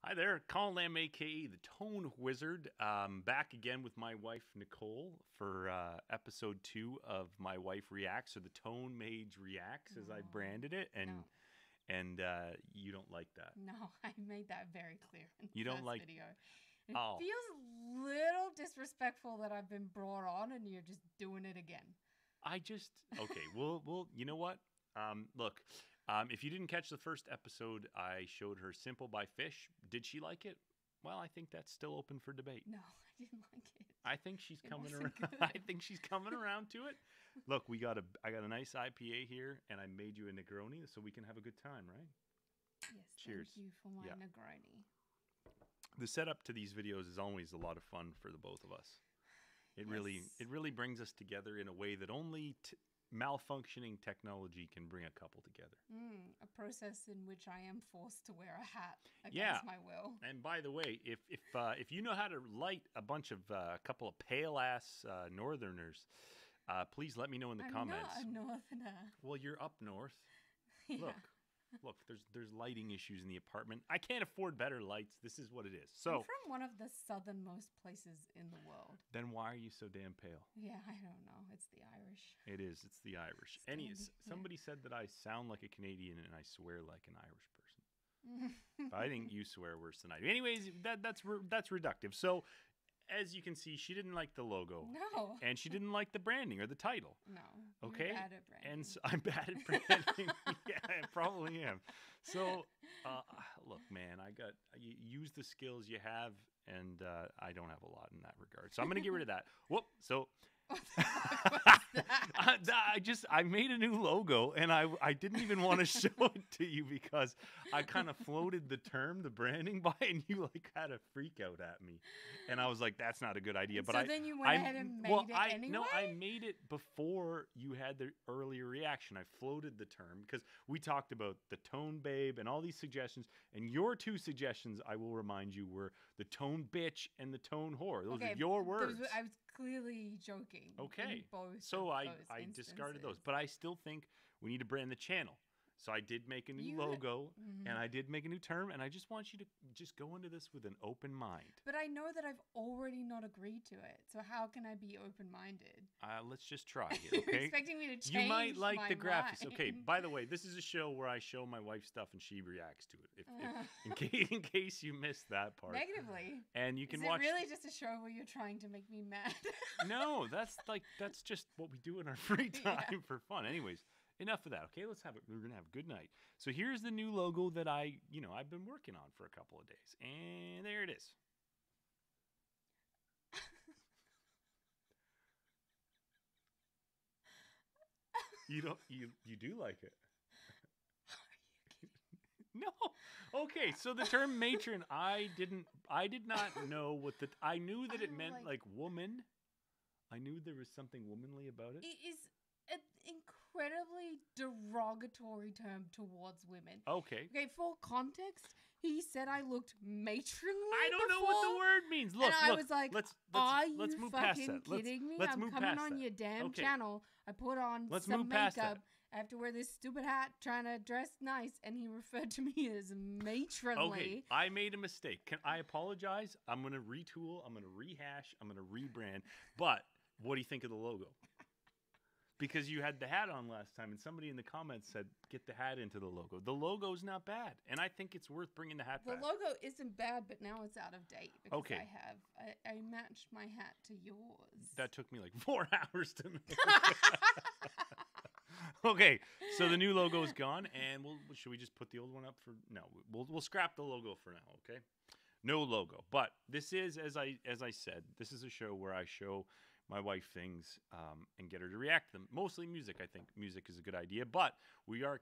Hi there, Colin Lamb, aka the Tone Wizard, back again with my wife Nicole for episode 2 of My Wife Reacts, or the Tone Mage Reacts, as I branded it, and you don't like that. No, I made that very clear in the You don't first like video. It Oh, feels a little disrespectful that I've been brought on and you're just doing it again. okay. Well, you know what? Look, if you didn't catch the first episode, I showed her "Simple" by Fish. Did she like it? Well, I think that's still open for debate. No, I didn't like it. I think she's coming around. Wasn't good. I think she's coming around to it. Look, I got a nice IPA here, and I made you a Negroni so we can have a good time, right? Yes, Cheers. thank you for my Yeah. Negroni. The setup to these videos is always a lot of fun for the both of us. It really brings us together in a way that only malfunctioning technology can bring a couple together. A process in which I am forced to wear a hat against my will. And by the way, if you know how to light a bunch of a couple of pale ass Northerners, please let me know in the comments. I'm not a Northerner. Well, you're up north. Yeah. Look, there's lighting issues in the apartment. I can't afford better lights. This is what it is. I'm So from one of the southernmost places in the world. then why are you so damn pale? Yeah, I don't know. It's the Irish. It is. It's the Irish. Stanley, Somebody said that I sound like a Canadian and I swear like an Irish person. But I think you swear worse than I do. Anyways, that's reductive. So, as you can see, she didn't like the logo. No. And she didn't like the branding or the title. No. Okay. You're bad at branding. And so I'm bad at branding. Yeah, I probably am. So, look, man, you use the skills you have, and I don't have a lot in that regard. So I'm going to get rid of that. Whoop. So I made a new logo, and I didn't even want to show it to you because I kind of floated the term, the branding by, and you like had a freak out at me, and I was like, that's not a good idea. But so then you went ahead and made it anyway? No, I made it before you had the earlier reaction. I floated the term because we talked about the tone babe and all these suggestions, and your two suggestions, I will remind you, were the tone bitch and the tone whore. Those are your words. I was clearly joking. Okay. Both so I instances. discarded those, but I still think we need to brand the channel. So I did make a new logo, and I did make a new term, and I just want you to just go into this with an open mind. But I know that I've already not agreed to it, so how can I be open-minded? Let's just try here, okay? You're expecting me to change You might like my the graphics. mind. Okay, by the way, this is a show where I show my wife stuff and she reacts to it. In case you missed that part. Negatively. And you can Is watch. it really just a show where you're trying to make me mad? No, that's just what we do in our free time for fun. Anyways, enough of that. Okay, we're gonna have a good night. So here's the new logo that I've been working on for a couple of days, and there it is. You do like it. No. Okay, so the term matron, I did not know I knew that it meant like woman. I knew there was something womanly about it. It is an incredibly derogatory term towards women. Okay. Okay, for context, he said I looked matronly. I don't know what the word means. Look, I was like, are you let's move past fucking that. kidding me? Let's I'm move coming past on that. your damn Okay. channel. I put on Let's some move past makeup. that. I have to wear this stupid hat trying to dress nice, and he referred to me as matronly. Okay, I made a mistake. I apologize. I'm going to retool. I'm going to rehash. I'm going to rebrand. But what do you think of the logo? Because you had the hat on last time, and somebody in the comments said, get the hat into the logo. The logo's not bad, and I think it's worth bringing the hat back. The logo isn't bad, but now it's out of date because Okay. I matched my hat to yours. That took me like 4 hours to make. Okay, so the new logo is gone, and should we just put the old one up for? No, we'll scrap the logo for now. Okay, no logo. But this is, as I said, this is a show where I show my wife things and get her to react to them. Mostly music. I think music is a good idea, but we are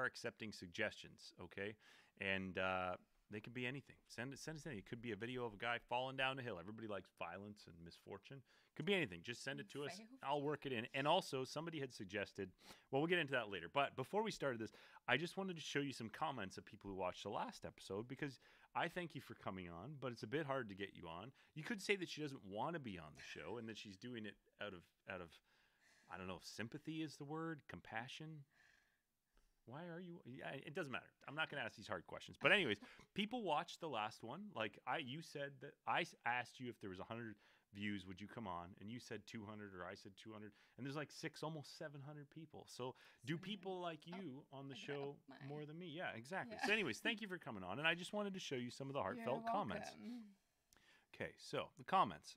accepting suggestions. Okay, and they could be anything. Send us anything. It could be a video of a guy falling down a hill. Everybody likes violence and misfortune. Could be anything. Just send it to us. I'll work it in. And also, somebody had suggested, well, we'll get into that later. But before we started this, I just wanted to show you some comments of people who watched the last episode, because I thank you for coming on, but it's a bit hard to get you on. You could say that she doesn't want to be on the show and that she's doing it out of I don't know if sympathy is the word, compassion. Why are you? Yeah, it doesn't matter. I'm not going to ask these hard questions. But anyways, people watched the last one. Like you said that asked you if there was 100 views, would you come on? And you said 200, or I said 200. And there's like almost 700 people. So do people like you on the show more than me? Yeah, exactly. Yeah. So anyways, thank you for coming on. And I just wanted to show you some of the heartfelt You're comments. welcome. Okay, so the comments.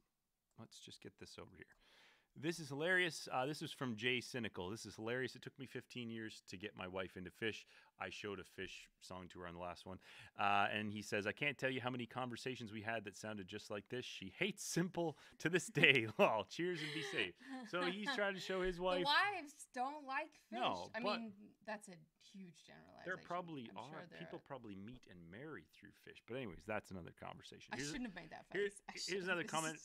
Let's just get this over here. This is hilarious. This is from Jay Cynical. This is hilarious. It took me 15 years to get my wife into fish. I showed a fish song to her on the last one. And he says, I can't tell you how many conversations we had that sounded just like this. She hates simple to this day. Lol. Cheers and be safe. So he's trying to show his wife. The wives don't like fish. No, I but mean, that's a huge generalization. There probably I'm are. sure there People probably meet and marry through fish. But anyways, that's another conversation. I shouldn't have made that Here's, face. here's another comment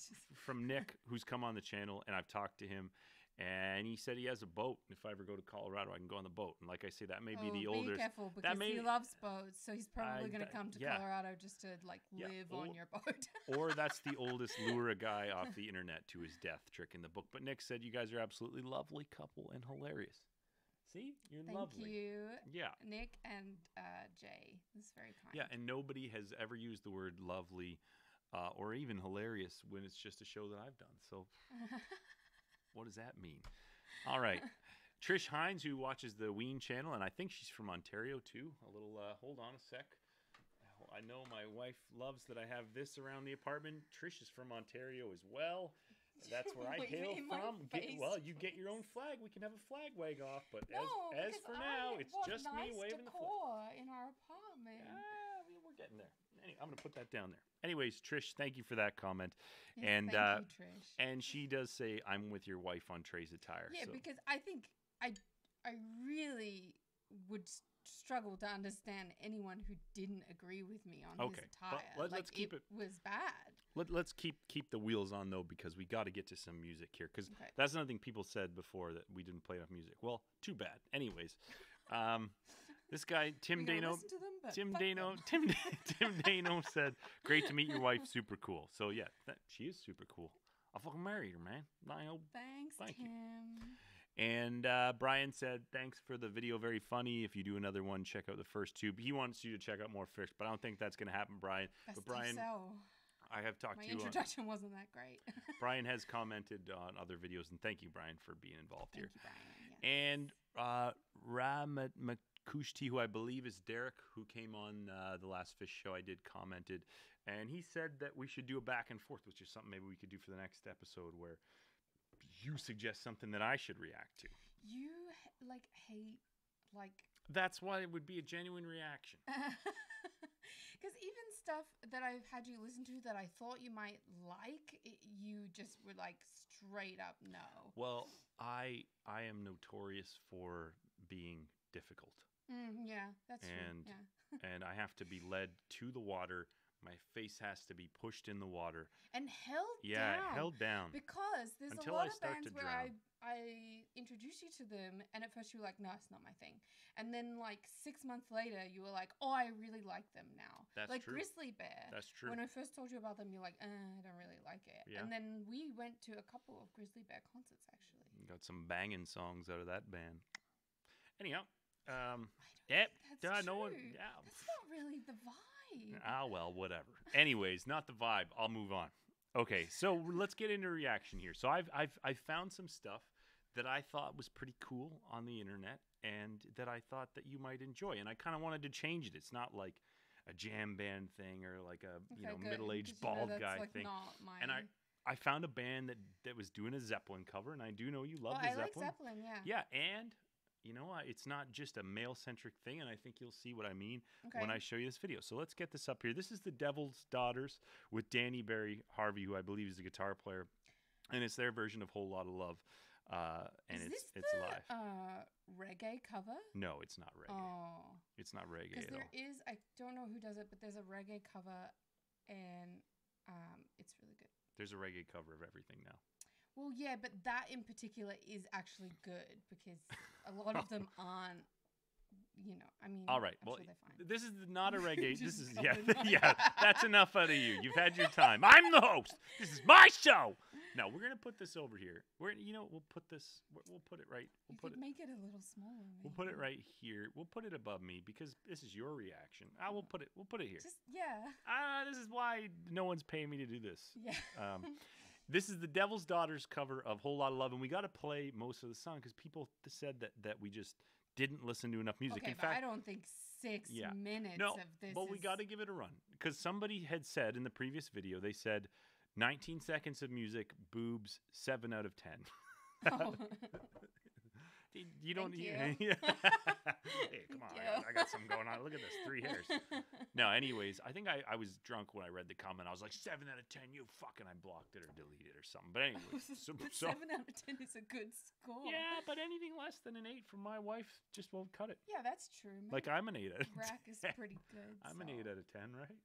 from Nick, who's come on the channel, and I've talked to him. And he said he has a boat. If I ever go to Colorado, I can go on the boat. And like I say, that may be the older. Be careful, because he loves boats, so he's probably going to come to yeah. Colorado just to live on your boat. Or that's the oldest lure a guy off the internet to his death trick in the book. But Nick said you guys are absolutely lovely couple and hilarious. See, you're lovely. Thank you. Yeah, Nick and Jay. This is very kind. Yeah, and nobody has ever used the word lovely or even hilarious when it's just a show that I've done. So. What does that mean? All right. Trish Hines, who watches the Ween channel, and I think she's from Ontario too. A little, hold on a sec. I know my wife loves that I have this around the apartment. Trish is from Ontario as well. That's where I hail from. You get your own flag. We can have a flag wag off. But as for now, it's just me waving the flag. In our apartment. We're getting there. Anyway, I'm going to put that down there. Anyways, Trish, thank you for that comment. Yes, and thank you, Trish. And she does say, I'm with your wife on Trey's attire. Yeah, so. because I think I really would struggle to understand anyone who didn't agree with me on his attire. Let's keep it was bad. Let's keep the wheels on, though, because we got to get to some music here. Because that's another thing people said before, that we didn't play enough music. Well, too bad. Anyways. This guy, Tim Dano said, great to meet your wife, super cool. So, yeah, she is super cool. I'll fucking marry her, man. Thank you. Tim. And Brian said, thanks for the video, very funny. If you do another one, check out the first two. He wants you to check out more fish, but I don't think that's going to happen, Brian. But Brian, I have talked to you. My introduction wasn't that great. Brian has commented on other videos, and thank you, Brian, for being involved here. Thank you, And Brian. Ramakushti, who I believe is Derek, who came on the last fish show I did, commented, and he said that we should do a back and forth, which is something maybe we could do for the next episode, where you suggest something that I should react to. You hate That's why it would be a genuine reaction. Because even stuff that I've had you listen to that I thought you might like, you just were straight up no. Well, I am notorious for being difficult. Yeah, that's true. Yeah. And I have to be led to the water. My face has to be pushed in the water. And held down. Yeah, held down. Because there's Until a lot I start of bands to where drown. I introduced you to them, and at first you were like, no, it's not my thing. And then 6 months later, you were like, oh, I really like them now. That's true. Grizzly Bear. That's true. When I first told you about them, you're like, I don't really like it. Yeah. And then we went to a couple of Grizzly Bear concerts, actually. Got some banging songs out of that band. Anyhow, I don't think that's no true. one. Yeah. That's not really the vibe. Well, whatever. Anyways, not the vibe. I'll move on. Okay, so let's get into reaction here. So I've found some stuff that I thought was pretty cool on the internet, and that I thought that you might enjoy. And I kind of wanted to change it. It's not like a jam band thing or like a middle-aged bald guy thing. Not my... And I found a band that was doing a Zeppelin cover, and I do know you love the Zeppelin. I like Zeppelin, yeah. Yeah, and it's not just a male-centric thing, and I think you'll see what I mean when I show you this video. So let's get this up here. This is the Devil's Daughters with Danny Barry Harvey, who I believe is a guitar player, and it's their version of Whole Lotta Love. And is it's this live. Reggae cover? No, it's not reggae. Oh, it's not reggae at all. Because there is, I don't know who does it, but there's a reggae cover, and it's really good. There's a reggae cover of everything now. Well, yeah, but that in particular is actually good, because a lot of them aren't. All right. I'm well, sure they're fine. This is not a reggae. This is going on. yeah. That's enough out of you. You've had your time. I'm the host. This is my show. No, we're gonna put this over here. We'll put this. We'll put it right. We'll You put could make it a little smaller. We'll put it right here. We'll put it above me because this is your reaction. We'll put it here. This is why no one's paying me to do this. Yeah. This is the Devil's Daughters cover of Whole Lotta Love, and we got to play most of the song because people said that we just didn't listen to enough music. Okay, In but fact, I don't think 6 minutes no, of this. but we got to give it a run because somebody had said in the previous video, they said 19 seconds of music, boobs, 7 out of 10. Oh. You don't. Thank you. Hey, come on! I got something going on. Look at this, 3 hairs. No, anyways, I think I was drunk when I read the comment. I was like 7 out of 10. You fucking! I blocked it or deleted it or something. But anyways, so 7 out of 10 is a good score. Yeah, but anything less than an 8 from my wife just won't cut it. Yeah, that's true. Like I'm an 8 out of 10. Rack is pretty good. I'm an 8 out of 10, right?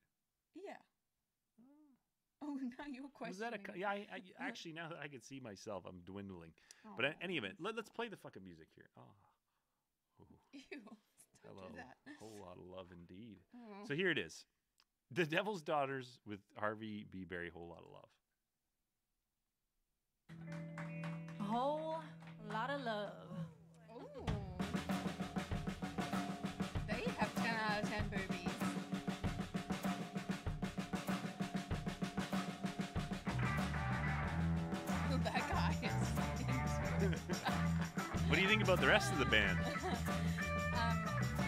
Yeah. Oh, now you're questioning. Was that I actually, now that I can see myself, I'm dwindling. Oh. But in any event, let's play the fucking music here. Oh. Ew. Don't Hello. do that. Whole lot of love indeed. Oh. So here it is. The Devil's Daughters with Harvey B. Berry, Whole Lot of Love. A whole lot of love. Ooh. They have 10 out of 10 boobies. That guy is into it. What do you think about the rest of the band?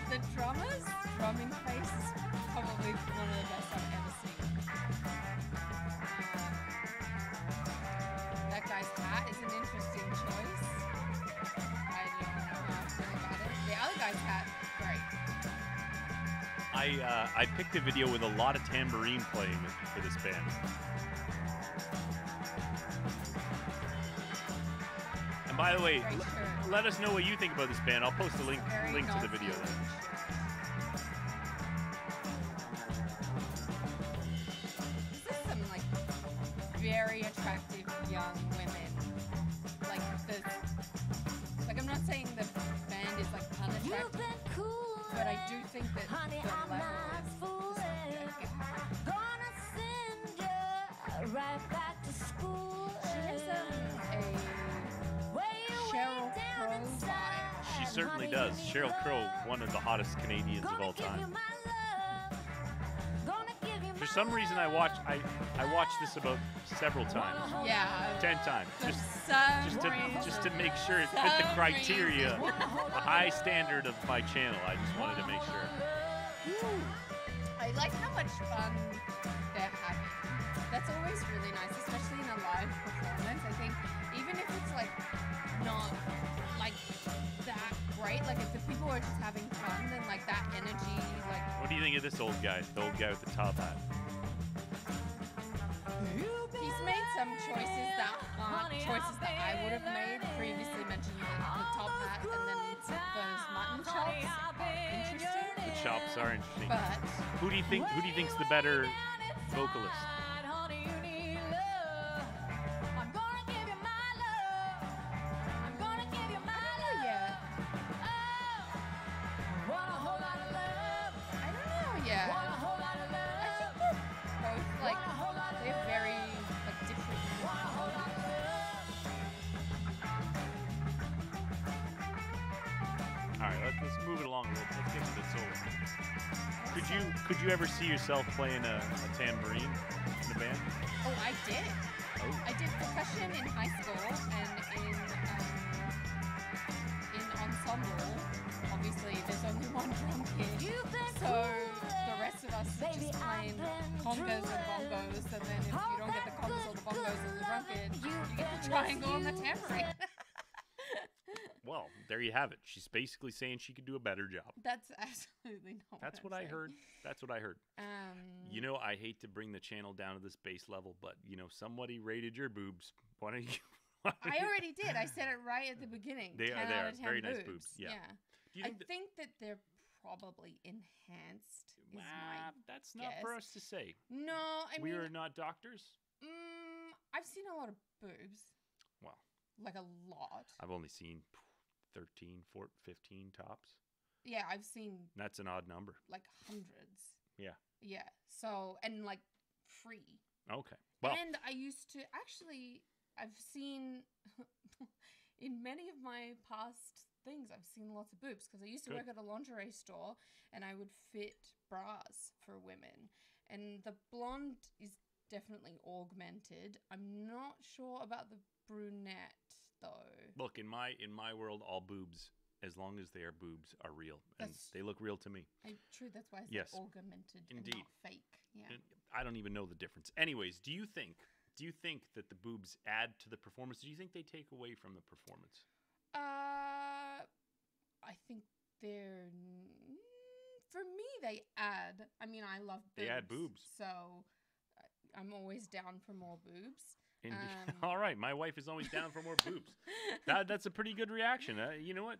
The drummer's drumming face is probably one of the best I've ever seen. That guy's hat is an interesting choice. I don't know how I feel about it. The other guy's hat, great. I picked a video with a lot of tambourine playing for this band. And by the way, let us know what you think about this band. I'll post a link to the video there. This is some like very attractive young women. Like this. Like I'm not saying the band is like unattractive, but I do think that the level is Gonna send you right back to school. She has a Sheryl Crow vibe. She certainly does. Sheryl Crow, one of the hottest Canadians of all time. For some reason, I watched this about several times. Yeah. 10 times. For Just to make sure it fit the criteria, the high standard of my channel. I just wanted to make sure. I like how much fun they're having. That's always really nice, especially in a live performance. I think even if it's like not like that great, like if the people are just having fun, then like that energy, like. What do you think of this old guy? The old guy with the top hat. He's made some choices that aren't choices that I would have made. Previously mentioned the top hat and then those mutton chops. Interesting. The chops are interesting. But Who do you think's the better vocalist? Let's move it along a little bit. Let's get to the solo. Could you ever see yourself playing a tambourine in the band? Oh, I did. Oh. I did percussion in high school and in ensemble. Obviously, there's only one drum kit, so the rest of us are just playing congas and bongos. And then if you don't get the congas or the bongos and the drum kit, you get the triangle and the tambourine. Well, there you have it. She's basically saying she could do a better job. That's absolutely not. That's what I heard. That's what I heard. You know, I hate to bring the channel down to this base level, but you know, somebody rated your boobs. Why don't you? I already did. I said it right at the beginning. They are very nice boobs. Yeah. Do you think that they're probably enhanced. Is that's not for us to say. No, I mean, we are not doctors. I've seen a lot of boobs. Well, like a lot. I've only seen 13, 14, 15 tops. Yeah, I've seen. That's an odd number. Like hundreds. Yeah. Yeah. So, and like free. Okay. Well. And I used to, actually, I've seen in many of my past things, I've seen lots of boobs because I used to Good. work at a lingerie store and I would fit bras for women. And the blonde is definitely augmented. I'm not sure about the brunette though. Look, in my world, all boobs, as long as they are boobs, are real, and That's- they look real to me. True, that's why I said Yes. augmented Indeed. and not fake. Yeah. And I don't even know the difference. Anyways, do you think that the boobs add to the performance? Do you think they take away from the performance? I think they're for me they add. I mean, I love boobs. They add boobs. So I'm always down for more boobs. Indeed. All right, my wife is always down for more boobs. That's a pretty good reaction. You know what?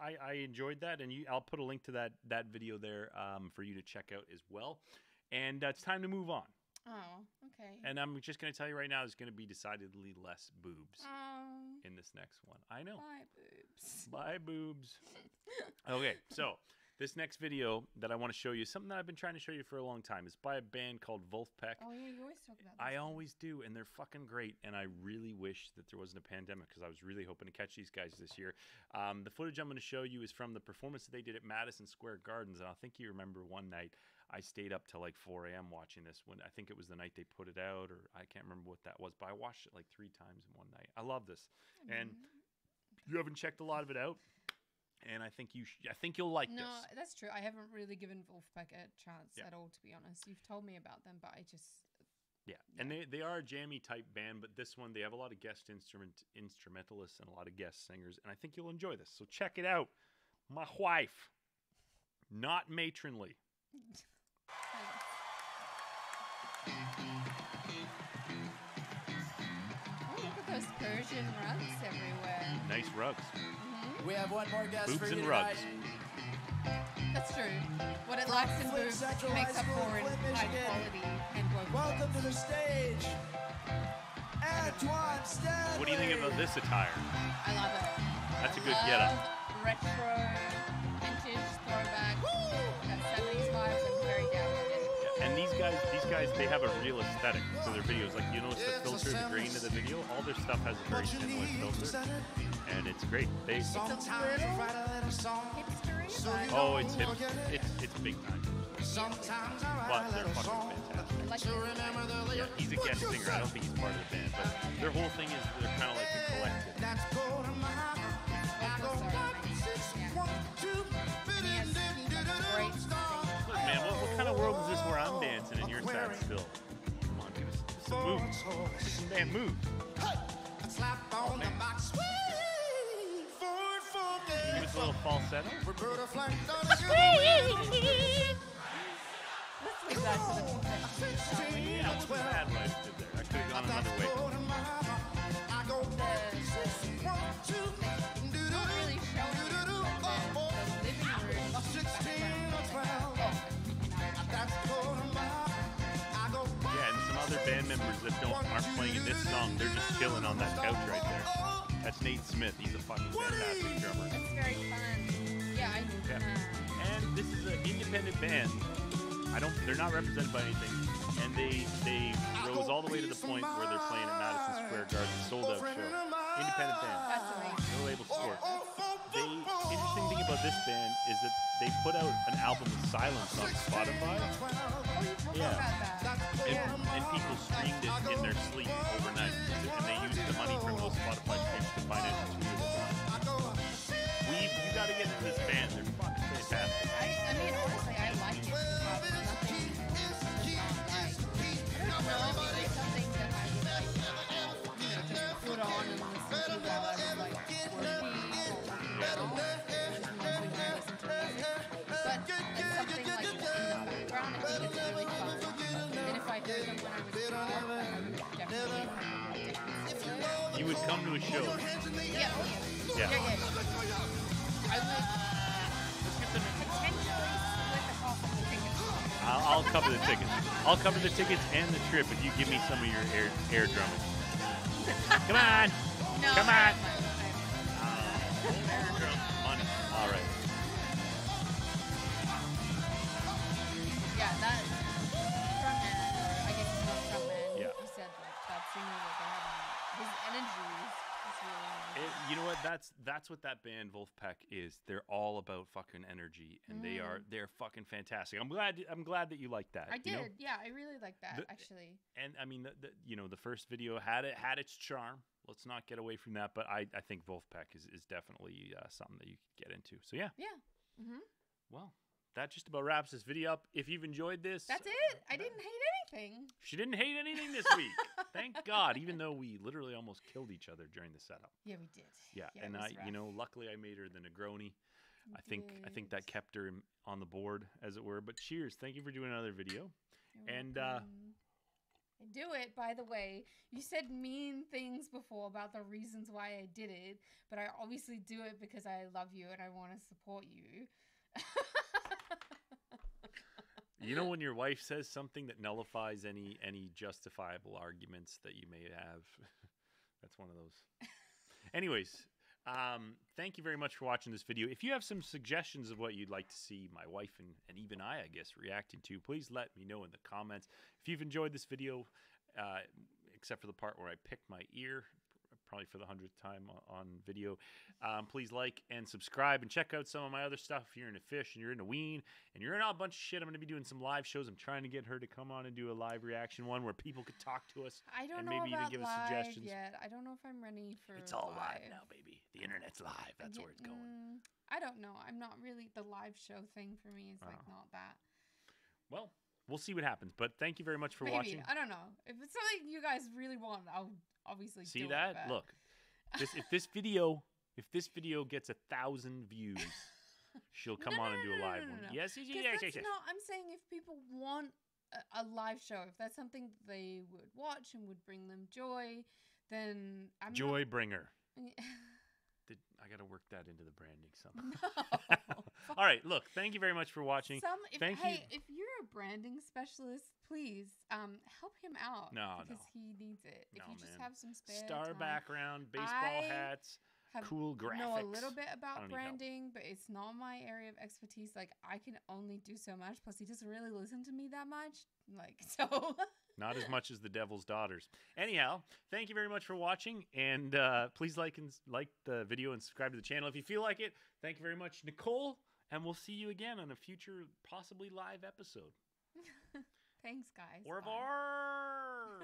I enjoyed that, and I'll put a link to that video there for you to check out as well. And it's time to move on. Oh, okay. And I'm just going to tell you right now, there's going to be decidedly less boobs Oh, in this next one. I know. bye boobs. Bye, boobs. Okay, so this next video that I want to show you is something that I've been trying to show you for a long time. It's by a band called Vulfpeck. Oh yeah, you always talk about. I this. always do, and they're fucking great. And I really wish that there wasn't a pandemic because I was really hoping to catch these guys this year. The footage I'm going to show you is from the performance that they did at Madison Square Gardens. And I think you remember one night I stayed up till like 4 a.m. watching this. When I think it was the night they put it out, or I can't remember what that was, but I watched it like 3 times in one night. I love this, and you haven't checked a lot of it out. And I think you'll like this. No, that's true. I haven't really given Vulfpeck a chance Yeah. at all, to be honest. You've told me about them, but I just. Yeah, and they are a jammy type band, but this one they have a lot of guest instrumentalists and a lot of guest singers, and I think you'll enjoy this. So check it out. My wife, not matronly. Oh, look at those Persian rugs everywhere. Nice rugs. We have one more guest Boobs for you and tonight. rugs. That's true. What it lacks in Flint boobs Central makes High up School, for in Flint, high Michigan. quality and woven Welcome to clothes. the stage, Antwaun Stanley. What do you think about this attire? I love it. That's a good I getup. love retro, vintage, throwback. That 70s vibes. I'm very down with it. And these guys, they have a real aesthetic to their videos. Like, you notice the filter, the grain of the video, all their stuff has a very similar filter, and it's great. They, Sometimes you write a little song. Hipstery, So but you oh, it's hip, it's big time. Sometimes I But write a they're little fucking song. fantastic. like To remember the Yeah, lyrics. he's a guest singer. I don't think he's part of the band, but their whole thing is they're kind of like a collective. That's cold in my heart. I go vocals are 1, 6, amazing. 1, 2, And he has great singing. Look, man, what kind of world is this where I'm dancing and you're sat still? Come on, give us some moves. Man, move. Slap on the box. Sweet, forward, Give us a little falsetto. Roberta Flack, Let's leave that to the professionals, shall we? Yeah, it wasn't bad what I did there. I could have gone another way. I go The- 1, 2, Not really showing it, but the living room background. That's cold in my heart. I go Yeah, and some other band members that aren't playing in this song, they're just chilling on that couch right there. That's Nate Smith. He's a fucking fantastic drummer. That's very fun. Yeah, Yeah. And this is an independent band. They're not represented by anything, and they rose all the way to the point where they're playing at Madison Square Garden, sold out show. Independent band, that's amazing. no label support. The interesting thing about this band is that they put out an album with silence on Spotify, Oh, you told me Yeah. about that. and people streamed it in their sleep overnight, and they used the money from those Spotify streams to finance the tour. You got to get into this band. They're fucking fantastic. I mean, honestly, I like it. But nothing is not like. I don't know, maybe something that I would like, just put on and listen to while I was like working or working out. Which is mostly when I listen to music. But it's something like in the background. I think it's really fun. And if I heard them when I was drunk, I would definitely dance to it. You would come to a show. Yeah, oh yeah. Yeah. I would potentially split the cost of the tickets. I'll cover the tickets. I'll cover the tickets and the trip if you give me some of your air drumming. Come on. No, Come I on. have Air drum money. All right. Yeah, that frontman, or I guess he's not frontman. Yeah. He said like that singer that they have, his energy that's what that band Vulfpeck is. They're all about fucking energy, and they're fucking fantastic. I'm glad that you like that. I did. You know? Yeah, I really like that actually. And I mean, the first video had its charm. Let's not get away from that. But I think Vulfpeck is definitely something that you could get into. So yeah. Yeah. Mm-hmm. Well, that just about wraps this video up. If you've enjoyed this, That's it. I didn't hate anything. she didn't hate anything this week. Thank God. Even though we literally almost killed each other during the setup. Yeah, we did. Yeah, it and was I, rough. luckily I made her the Negroni. You I think that did. kept her on the board, as it were. But cheers! Thank you for doing another video. You're And welcome. I do it, by the way. You said mean things before about the reasons why I did it, but I obviously do it because I love you and I want to support you. you know when your wife says something that nullifies any justifiable arguments that you may have, that's one of those. Anyways, thank you very much for watching this video. If you have some suggestions of what you'd like to see my wife and even I guess, reacting to, please let me know in the comments. If you've enjoyed this video, except for the part where I picked my ear, probably for the 100th time on video, please like and subscribe and check out some of my other stuff. If you're into fish and you're into Ween and you're into a bunch of shit, I'm going to be doing some live shows. I'm trying to get her to come on and do a live reaction one where people could talk to us. I don't and know maybe even about give us live suggestions. yet. I don't know if I'm ready for It's all live now, baby. The internet's live. That's where it's going. I don't know. I'm not really, the live show thing for me is like not that. Well, we'll see what happens. But thank you very much for Maybe. watching. I don't know. If it's something you guys really want, I'll obviously See do that? it. but- Look, if this video gets 1,000 views, she'll come on and do a live one. no. Yes, yes, 'Cause yes, that's yes. not, I'm saying if people want a live show, if that's something they would watch and would bring them joy, then I'm Joy bringer. not... I got to work that into the branding somehow. No. All right, look, thank you very much for watching. Thank you. If you're a branding specialist, please help him out. No, because no. he needs it. If No, you just man. have some spare Star time. background, baseball I hats, cool graphics. know a little bit I about don't need help. branding, but it's not my area of expertise. Like I can only do so much. Plus, he doesn't really listen to me that much. Like so. Not as much as the Devil's Daughters. Anyhow, thank you very much for watching, and please like the video and subscribe to the channel if you feel like it. Thank you very much, Nicole, and we'll see you again on a future, possibly live episode. Thanks, guys. Au Bye. revoir.